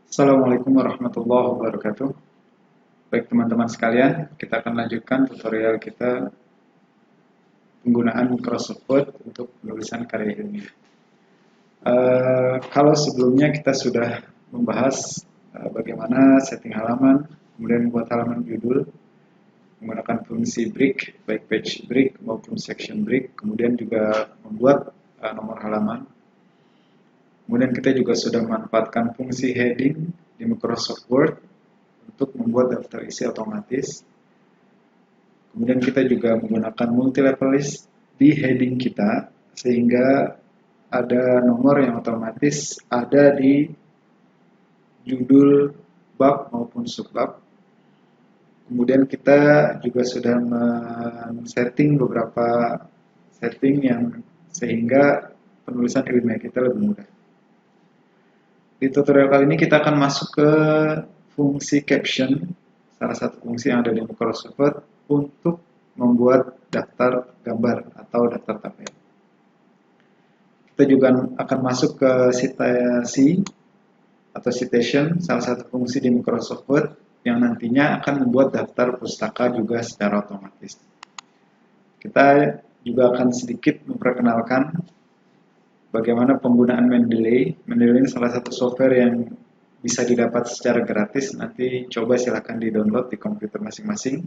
Assalamualaikum warahmatullahi wabarakatuh. Baik teman-teman sekalian, kita akan lanjutkan tutorial kita penggunaan Microsoft Word untuk penulisan karya ilmiah. Kalau sebelumnya kita sudah membahas bagaimana setting halaman, kemudian membuat halaman judul menggunakan fungsi break, baik page break maupun section break, kemudian juga membuat nomor halaman. Kemudian kita juga sudah memanfaatkan fungsi heading di Microsoft Word untuk membuat daftar isi otomatis. Kemudian kita juga menggunakan multi-level list di heading kita, sehingga ada nomor yang otomatis ada di judul bab maupun subbab. Kemudian kita juga sudah men-setting beberapa setting yang sehingga penulisan ilmiah kita lebih mudah. Di tutorial kali ini kita akan masuk ke fungsi caption, salah satu fungsi yang ada di Microsoft Word untuk membuat daftar gambar atau daftar tabel. Kita juga akan masuk ke citasi atau citation, salah satu fungsi di Microsoft Word yang nantinya akan membuat daftar pustaka juga secara otomatis. Kita juga akan sedikit memperkenalkan bagaimana penggunaan Mendeley. Mendeley ini salah satu software yang bisa didapat secara gratis. Nanti coba silahkan di-download di komputer masing-masing.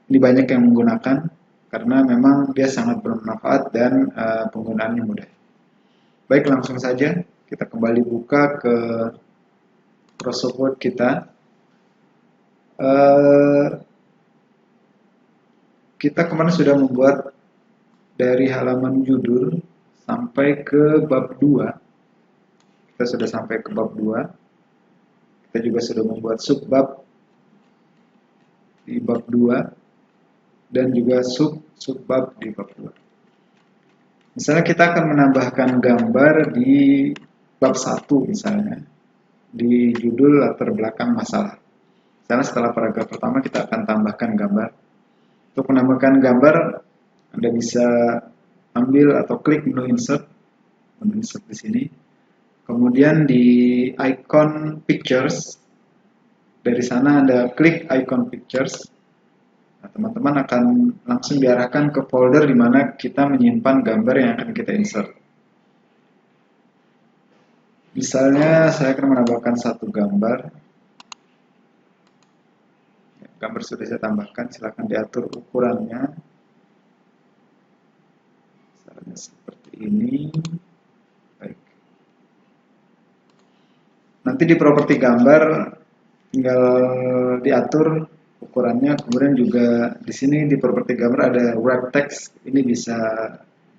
Ini banyak yang menggunakan karena memang dia sangat bermanfaat dan penggunaannya mudah. Baik, langsung saja kita kembali buka ke Microsoft Word kita. Kita kemarin sudah membuat dari halaman judul sampai ke bab 2. Kita sudah sampai ke bab 2. Kita juga sudah membuat subbab di bab 2 dan juga subbab di bab 2. Misalnya kita akan menambahkan gambar di bab 1 misalnya, di judul latar belakang masalah. Misalnya setelah paragraf pertama kita akan tambahkan gambar. Untuk menambahkan gambar, Anda bisa ambil atau klik menu insert di sini. Kemudian di icon pictures, dari sana Anda klik icon pictures. Nah, teman-teman akan langsung diarahkan ke folder di mana kita menyimpan gambar yang akan kita insert. Misalnya saya akan menambahkan satu gambar. Gambar sudah saya tambahkan, silakan diatur ukurannya. Misalnya seperti ini. Baik. Nanti di properti gambar tinggal diatur ukurannya. Kemudian juga di sini di properti gambar ada wrap text. Ini bisa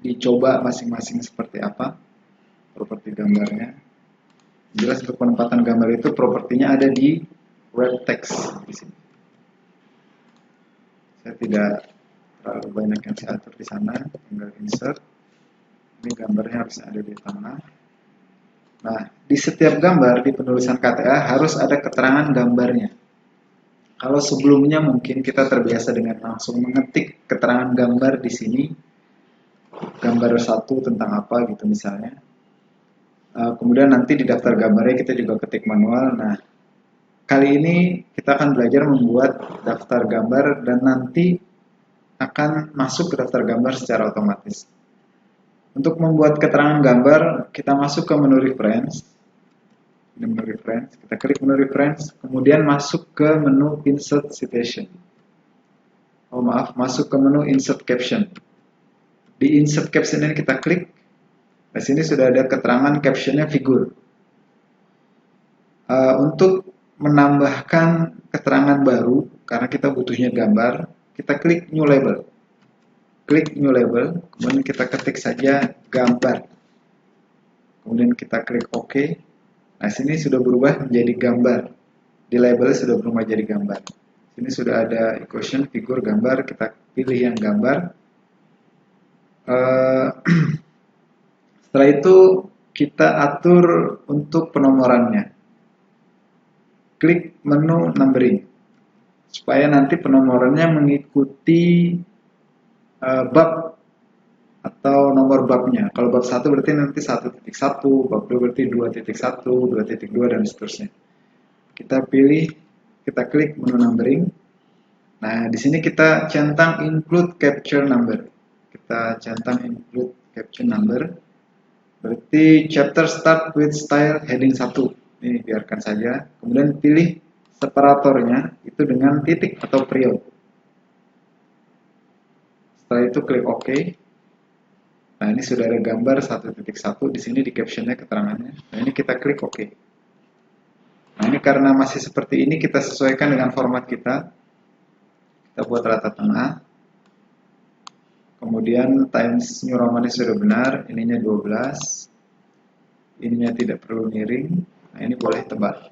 dicoba masing-masing seperti apa properti gambarnya. Jelas untuk penempatan gambar itu propertinya ada di wrap text di sini. Saya tidak terlalu banyak yang saya atur di sana, tinggal insert. Ini gambarnya harus ada di tengah. Nah, di setiap gambar di penulisan KTA harus ada keterangan gambarnya. Kalau sebelumnya mungkin kita terbiasa dengan langsung mengetik keterangan gambar di sini, gambar satu tentang apa gitu misalnya. Kemudian nanti di daftar gambarnya kita juga ketik manual. Nah, kali ini kita akan belajar membuat daftar gambar dan nanti akan masuk ke daftar gambar secara otomatis. Untuk membuat keterangan gambar, kita masuk ke menu reference. Ini menu reference, kita klik menu reference, kemudian masuk ke menu insert citation. Masuk ke menu insert caption. Di insert caption ini kita klik. Di sini sudah ada keterangan captionnya figur. Untuk menambahkan keterangan baru, karena kita butuhnya gambar, kita klik new label. Klik new label, kemudian kita ketik saja gambar. Kemudian kita klik OK. Nah, sini sudah berubah menjadi gambar. Di label sudah berubah jadi gambar. Sini sudah ada equation, figur, gambar. Kita pilih yang gambar. Setelah itu kita atur untuk penomorannya. Klik menu numbering supaya nanti penomorannya mengikuti bab atau nomor babnya. Kalau bab 1 berarti nanti 1.1, bab 2 berarti 2.1, 2.2 dan seterusnya. kita klik menu numbering. Nah, di sini kita centang include capture number. Kita centang include capture number. Berarti chapter start with style heading 1. Ini biarkan saja. Kemudian pilih separatornya itu dengan titik atau period. Setelah itu klik OK. Nah, ini sudah ada gambar 1.1 di sini di captionnya keterangannya. Nah, ini kita klik OK. Nah, ini karena masih seperti ini kita sesuaikan dengan format kita. Kita buat rata tengah. Kemudian Times New Roman sudah benar, ininya 12. Ininya tidak perlu miring. Nah, ini boleh tebal.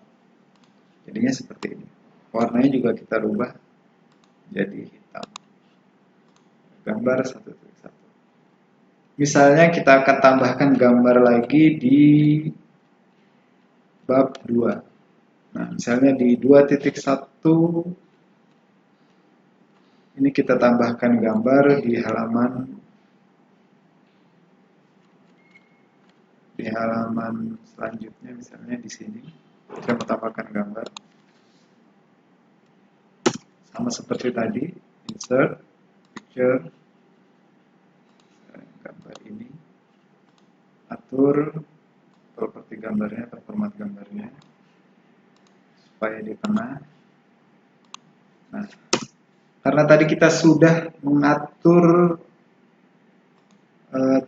Jadinya seperti ini. Warnanya juga kita rubah jadi hitam. Gambar 1.1. Misalnya kita akan tambahkan gambar lagi di bab 2. Nah, misalnya di 2.1 ini kita tambahkan gambar di halaman selanjutnya, misalnya di sini. Saya mau tambahkan gambar. Sama seperti tadi, insert picture, gambar ini, atur properti gambarnya atau format gambarnya supaya di tengah. Nah, karena tadi kita sudah mengatur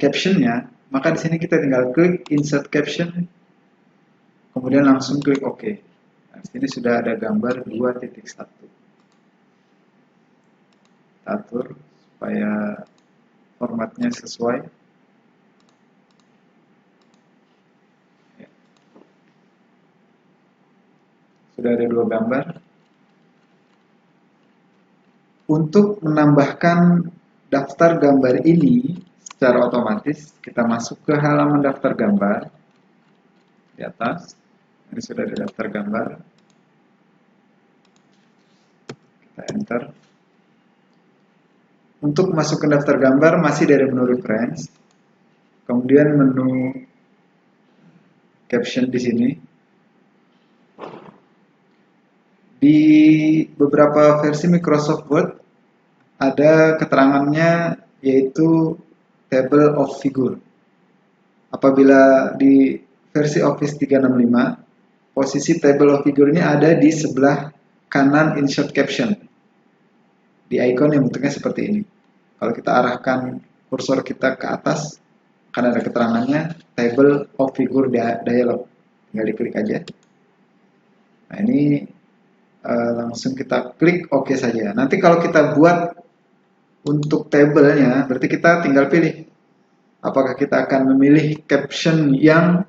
captionnya, maka di sini kita tinggal klik insert caption, kemudian langsung klik OK. Nah, di sini sudah ada gambar 2.1. Atur supaya formatnya sesuai. Ya. Sudah ada 2 gambar. Untuk menambahkan daftar gambar ini secara otomatis, kita masuk ke halaman daftar gambar di atas. Ini sudah ada daftar gambar. Kita enter. Untuk masuk ke daftar gambar masih dari menu reference, kemudian menu caption di sini. Di beberapa versi Microsoft Word ada keterangannya yaitu table of figure. Apabila di versi Office 365, posisi table of figure ini ada di sebelah kanan insert caption. Di icon yang bentuknya seperti ini. Kalau kita arahkan kursor kita ke atas, akan ada keterangannya table of figure dialog. Tinggal diklik aja. Nah, ini langsung kita klik OK saja. Nanti kalau kita buat untuk tabelnya, berarti kita tinggal pilih apakah kita akan memilih caption yang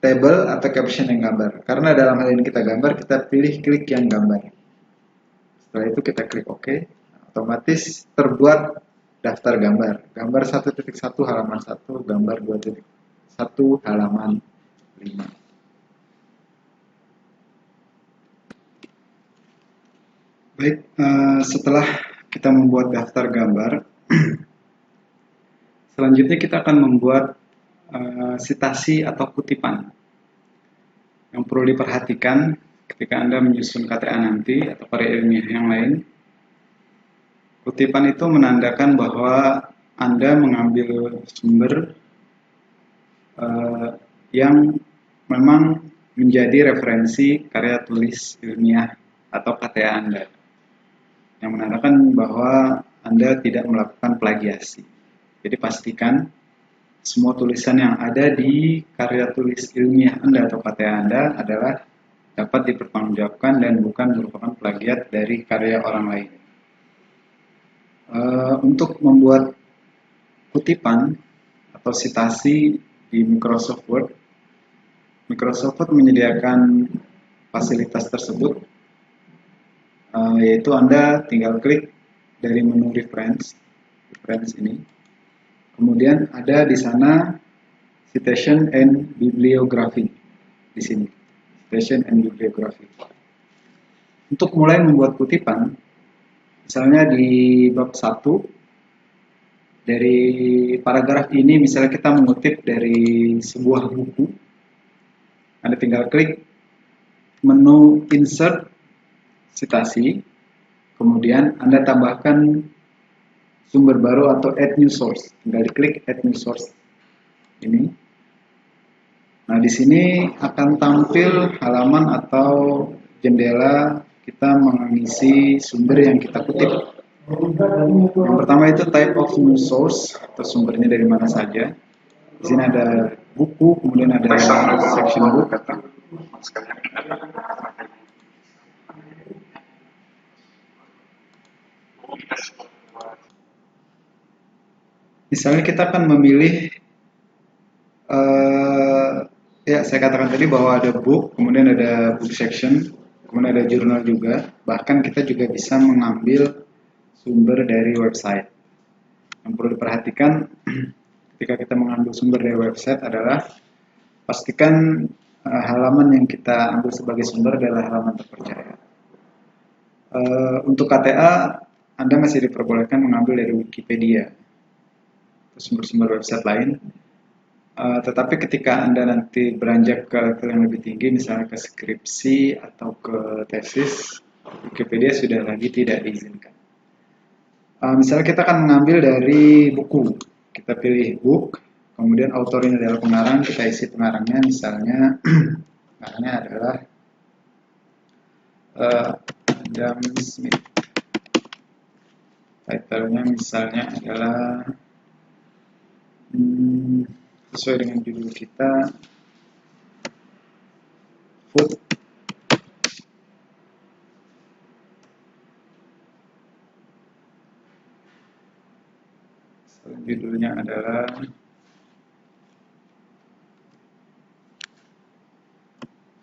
table atau caption yang gambar. Karena dalam hal ini kita gambar, kita pilih klik yang gambar. Setelah itu kita klik OK. Otomatis terbuat daftar gambar. Gambar 1.1 halaman 1, gambar 2.1 halaman 5. Baik, setelah kita membuat daftar gambar, selanjutnya kita akan membuat sitasi atau kutipan. Yang perlu diperhatikan ketika Anda menyusun KTA nanti atau karya ilmiah yang lain, kutipan itu menandakan bahwa Anda mengambil sumber yang memang menjadi referensi karya tulis ilmiah atau KTA Anda, yang menandakan bahwa Anda tidak melakukan plagiasi. Jadi pastikan semua tulisan yang ada di karya tulis ilmiah Anda atau KTA Anda adalah dapat dipertanggungjawabkan dan bukan merupakan plagiat dari karya orang lain. Untuk membuat kutipan atau sitasi di Microsoft Word, Microsoft Word menyediakan fasilitas tersebut, yaitu Anda tinggal klik dari menu reference ini, kemudian ada di sana citation and bibliography di sini, citation and bibliography. Untuk mulai membuat kutipan, misalnya di bab 1 dari paragraf ini, misalnya kita mengutip dari sebuah buku, Anda tinggal klik menu insert citasi, kemudian Anda tambahkan sumber baru atau add new source. Tinggal diklik add new source ini. Nah, di sini akan tampil halaman atau jendela kita mengisi sumber yang kita kutip. Yang pertama itu type of new source atau sumbernya dari mana saja. Di sini ada buku, kemudian ada section book. Misalnya kita akan memilih, ya saya katakan tadi bahwa ada book, kemudian ada book section, kemudian ada jurnal juga. Bahkan kita juga bisa mengambil sumber dari website. Yang perlu diperhatikan ketika kita mengambil sumber dari website adalah pastikan halaman yang kita ambil sebagai sumber adalah halaman terpercaya. Untuk KTA, Anda masih diperbolehkan mengambil dari Wikipedia atau sumber-sumber website lain. Tetapi ketika Anda nanti beranjak ke level yang lebih tinggi, misalnya ke skripsi atau ke tesis, Wikipedia sudah lagi tidak diizinkan. Misalnya kita akan mengambil dari buku, kita pilih book, kemudian autornya adalah pengarang, kita isi pengarangnya, misalnya pengarangnya adalah Adam Smith. Title-nya misalnya adalah sesuai dengan judul kita, food. Judulnya adalah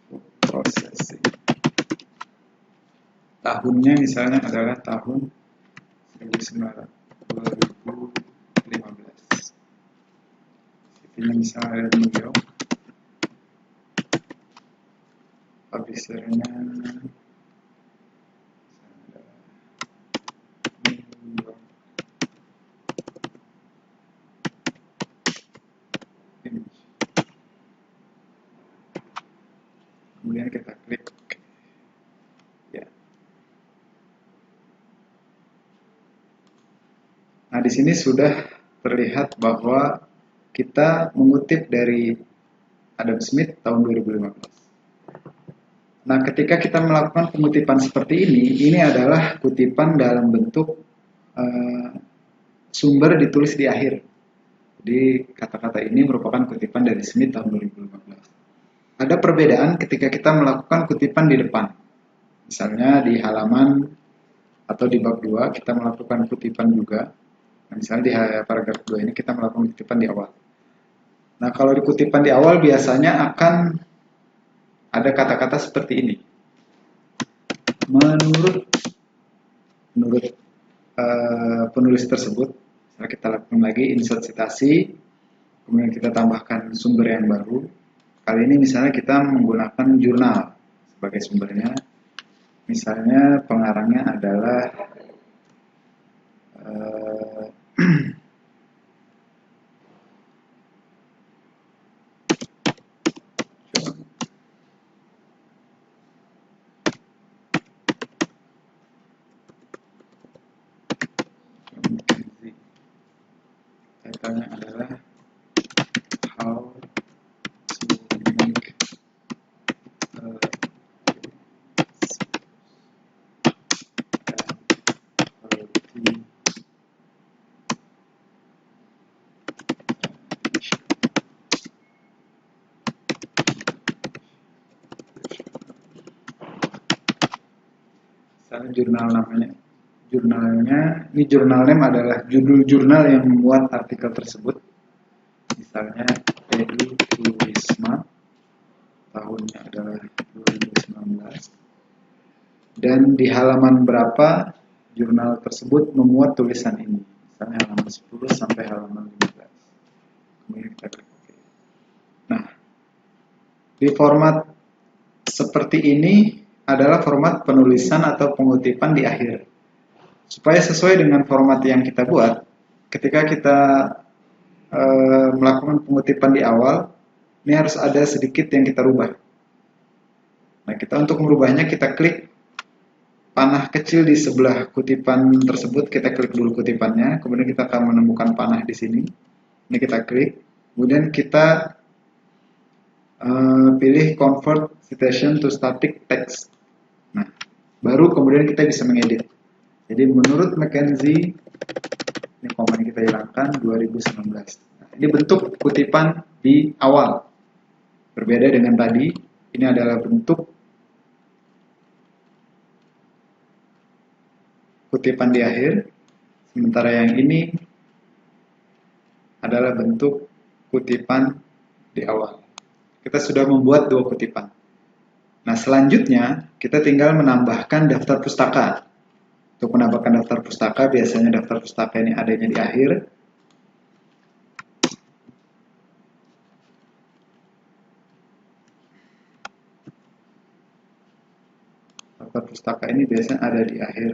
food processing. Tahunnya misalnya adalah tahun 2015. Ini misalnya ada New York. Publishernya New York. Kemudian kita klik ya. Nah, di sini sudah terlihat bahwa kita mengutip dari Adam Smith tahun 2015. Nah, ketika kita melakukan pengutipan seperti ini adalah kutipan dalam bentuk sumber ditulis di akhir. Jadi kata-kata ini merupakan kutipan dari Smith tahun 2015. Ada perbedaan ketika kita melakukan kutipan di depan. Misalnya di halaman atau di bab 2 kita melakukan kutipan juga. Nah, misalnya di paragraf 2 ini kita melakukan kutipan di awal. Nah, kalau di kutipan di awal biasanya akan ada kata-kata seperti ini. Menurut penulis tersebut, kita lakukan lagi insert citasi, kemudian kita tambahkan sumber yang baru. Kali ini misalnya kita menggunakan jurnal sebagai sumbernya. Misalnya pengarangnya adalah title-nya adalah How to Make jurnal namanya. Jurnalnya, ini jurnal name adalah judul jurnal yang membuat artikel tersebut. Misalnya Edu Turisma, tahunnya adalah 2019. Dan di halaman berapa jurnal tersebut memuat tulisan ini. Misalnya halaman 10 sampai halaman 15. Kemudian kita klik OK. Nah, di format seperti ini adalah format penulisan atau pengutipan di akhir. Supaya sesuai dengan format yang kita buat, ketika kita melakukan pengutipan di awal, ini harus ada sedikit yang kita rubah. Nah, kita untuk merubahnya kita klik panah kecil di sebelah kutipan tersebut, kita klik dulu kutipannya, kemudian kita akan menemukan panah di sini. Ini kita klik, kemudian kita pilih convert citation to static text. Nah, baru kemudian kita bisa mengedit. Jadi menurut McKenzie, ini koma kita hilangkan 2019. Nah, ini bentuk kutipan di awal. Berbeda dengan tadi, ini adalah bentuk kutipan di akhir, sementara yang ini adalah bentuk kutipan di awal. Kita sudah membuat dua kutipan. Nah, selanjutnya kita tinggal menambahkan daftar pustaka. Untuk menambahkan daftar pustaka, biasanya daftar pustaka ini adanya di akhir. Daftar pustaka ini biasanya ada di akhir.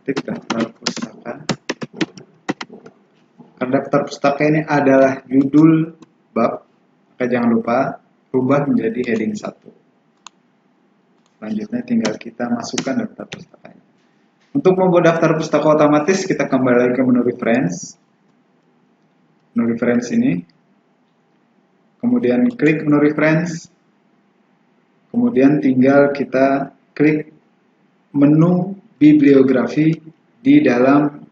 Ketik daftar pustaka. Karena daftar pustaka ini adalah judul bab, maka jangan lupa rubah menjadi heading 1. Selanjutnya tinggal kita masukkan daftar pustakanya. Untuk membuat daftar pustaka otomatis, kita kembali ke menu reference. Menu reference ini. Kemudian klik menu reference. Kemudian tinggal kita klik menu bibliografi di dalam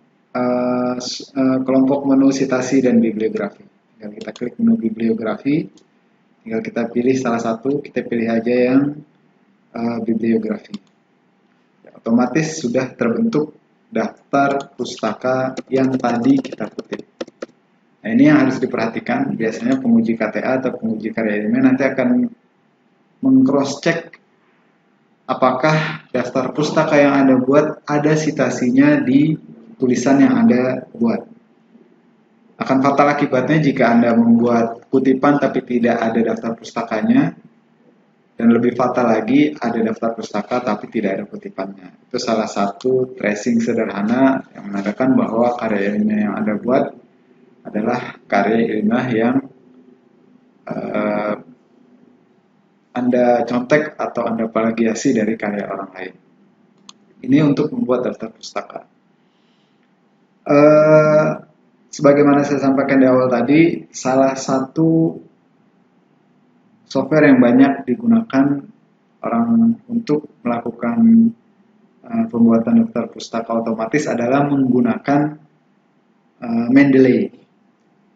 kelompok menu citasi dan bibliografi. Tinggal kita klik menu bibliografi, tinggal kita pilih salah satu, kita pilih aja yang bibliografi. Ya, otomatis sudah terbentuk daftar pustaka yang tadi kita kutip. Nah, ini yang harus diperhatikan. Biasanya penguji KTA atau penguji karya ilmiah nanti akan meng-cross check apakah daftar pustaka yang Anda buat ada citasinya di tulisan yang Anda buat. Akan fatal akibatnya jika Anda membuat kutipan tapi tidak ada daftar pustakanya, dan lebih fatal lagi ada daftar pustaka tapi tidak ada kutipannya. Itu salah satu tracing sederhana yang menandakan bahwa karya ilmiah yang Anda buat adalah karya ilmiah yang Anda contek atau Anda plagiasi dari karya orang lain. Ini untuk membuat daftar pustaka. Sebagaimana saya sampaikan di awal tadi, salah satu software yang banyak digunakan orang untuk melakukan pembuatan daftar pustaka otomatis adalah menggunakan Mendeley.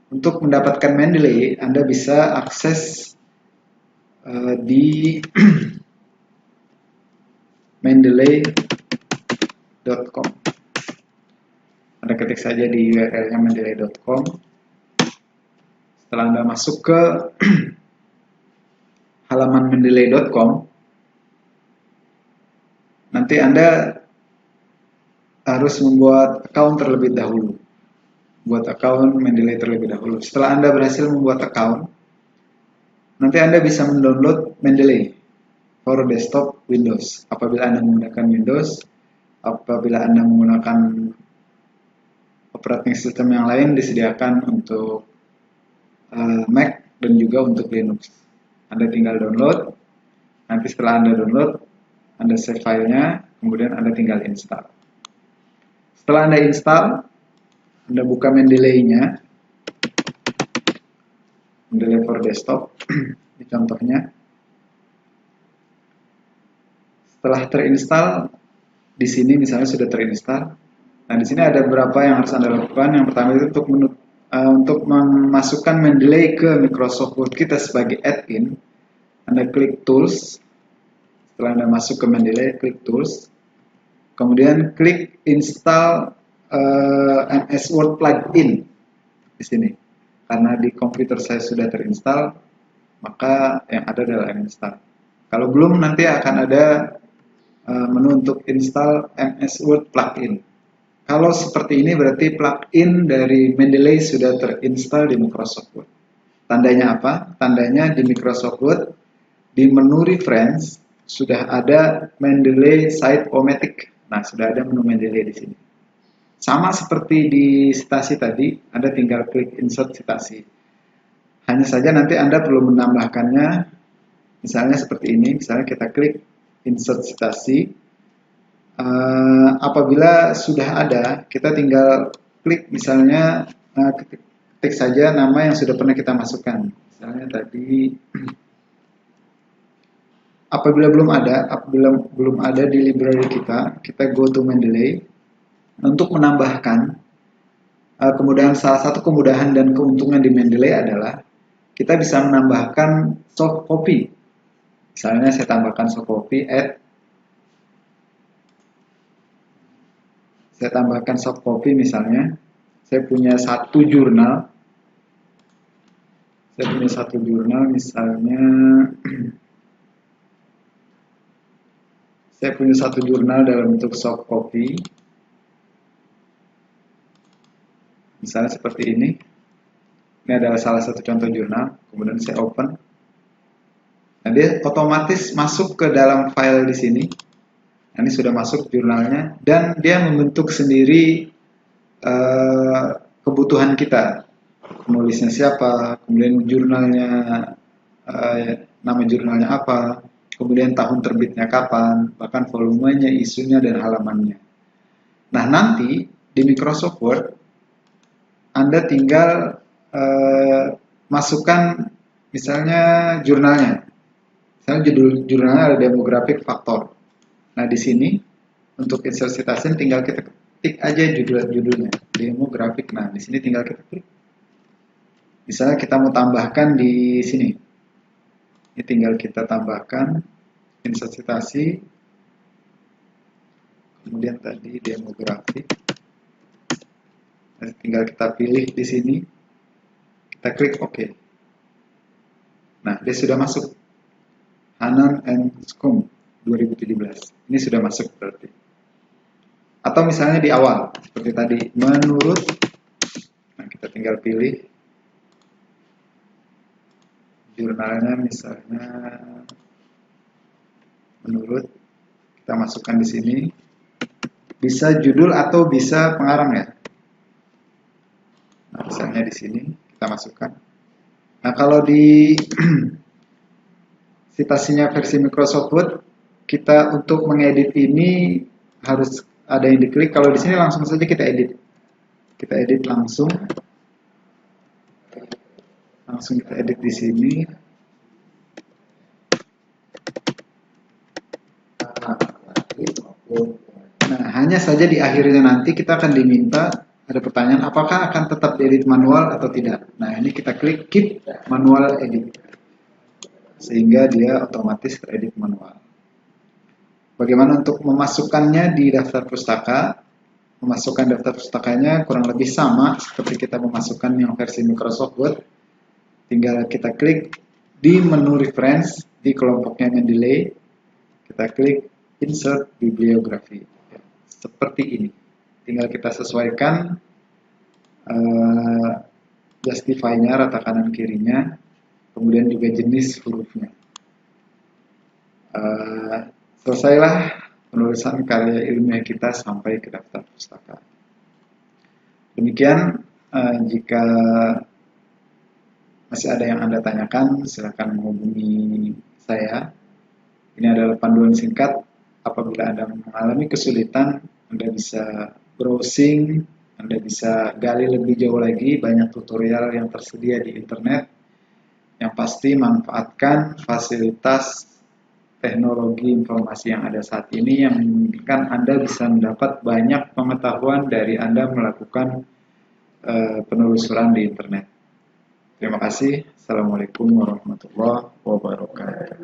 Untuk mendapatkan Mendeley, Anda bisa akses di mendeley.com. Anda ketik saja di URL-nya mendeley.com. Setelah Anda masuk ke halaman mendeley.com, nanti Anda harus membuat account terlebih dahulu. Buat account Mendeley terlebih dahulu. Setelah Anda berhasil membuat account, nanti Anda bisa mendownload Mendeley for desktop Windows. Apabila Anda menggunakan Windows, apabila Anda menggunakan operating system yang lain disediakan untuk Mac dan juga untuk Linux. Anda tinggal download. Nanti setelah Anda download, Anda save filenya, kemudian Anda tinggal install. Setelah Anda install, Anda buka Mendeley-nya. Mendeley for desktop, ini contohnya. Setelah terinstall, di sini misalnya sudah terinstall. Nah, di sini ada beberapa yang harus Anda lakukan. Yang pertama itu untuk memasukkan Mendeley ke Microsoft Word kita sebagai add-in, Anda klik Tools. Setelah Anda masuk ke Mendeley, klik Tools. Kemudian klik Install MS Word Plugin di sini. Karena di komputer saya sudah terinstall, maka yang ada adalah install. Kalau belum, nanti akan ada menu untuk install MS Word Plugin. Kalau seperti ini berarti plugin dari Mendeley sudah terinstall di Microsoft Word. Tandanya apa? Tandanya di Microsoft Word, di menu reference, sudah ada Mendeley Site-O-Matic. Nah, sudah ada menu Mendeley di sini. Sama seperti di citasi tadi, Anda tinggal klik insert citasi. Hanya saja nanti Anda perlu menambahkannya, misalnya seperti ini, misalnya kita klik insert citasi. Apabila sudah ada, kita tinggal klik misalnya ketik saja nama yang sudah pernah kita masukkan. Misalnya tadi, apabila belum ada di library kita go to Mendeley. Untuk menambahkan, salah satu kemudahan dan keuntungan di Mendeley adalah kita bisa menambahkan soft copy. Misalnya saya tambahkan soft copy, saya tambahkan soft copy misalnya, saya punya satu jurnal misalnya, saya punya satu jurnal dalam bentuk soft copy, misalnya seperti ini. Ini adalah salah satu contoh jurnal, kemudian saya open. Nah, dia otomatis masuk ke dalam file di sini. Nah, ini sudah masuk jurnalnya, dan dia membentuk sendiri kebutuhan kita. Penulisnya siapa, kemudian jurnalnya, nama jurnalnya apa, kemudian tahun terbitnya kapan, bahkan volumenya, isunya, dan halamannya. Nah, nanti di Microsoft Word, Anda tinggal masukkan misalnya jurnalnya. Misalnya judul jurnalnya ada demographic factor. Nah, di sini untuk insert citation tinggal kita ketik aja judulnya, demographic. Nah, di sini tinggal kita klik. Misalnya kita mau tambahkan di sini. Ini tinggal kita tambahkan insert citasi. Kemudian tadi demographic. Nah, tinggal kita pilih di sini. Kita klik OK. Nah, dia sudah masuk. Hanan and Skum 2017. Ini sudah masuk berarti. Atau misalnya di awal, seperti tadi, menurut. Nah, kita tinggal pilih jurnalnya misalnya menurut. Kita masukkan di sini. Bisa judul atau bisa pengarang ya. Nah, misalnya di sini kita masukkan. Nah, kalau di citasinya versi Microsoft Word, kita untuk mengedit ini harus ada yang diklik. Kalau di sini langsung saja kita edit. Kita edit langsung kita edit di sini. Nah, hanya saja di akhirnya nanti kita akan diminta, ada pertanyaan apakah akan tetap diedit manual atau tidak. Nah, ini kita klik keep manual edit, sehingga dia otomatis teredit manual. Bagaimana untuk memasukkannya di daftar pustaka? Memasukkan daftar pustakanya kurang lebih sama seperti kita memasukkan yang versi Microsoft Word. Tinggal kita klik di menu reference di kelompoknya Mendeley, kita klik insert bibliografi. Seperti ini. Tinggal kita sesuaikan justify-nya, rata kanan kirinya, kemudian juga jenis hurufnya. Selesailah penulisan karya ilmiah kita sampai ke daftar pustaka. Demikian, jika masih ada yang Anda tanyakan, silakan menghubungi saya. Ini adalah panduan singkat. Apabila Anda mengalami kesulitan, Anda bisa browsing, Anda bisa gali lebih jauh lagi, banyak tutorial yang tersedia di internet. Yang pasti manfaatkan fasilitas teknologi informasi yang ada saat ini yang memungkinkan Anda bisa mendapat banyak pengetahuan dari Anda melakukan penelusuran di internet. Terima kasih. Assalamualaikum warahmatullahi wabarakatuh.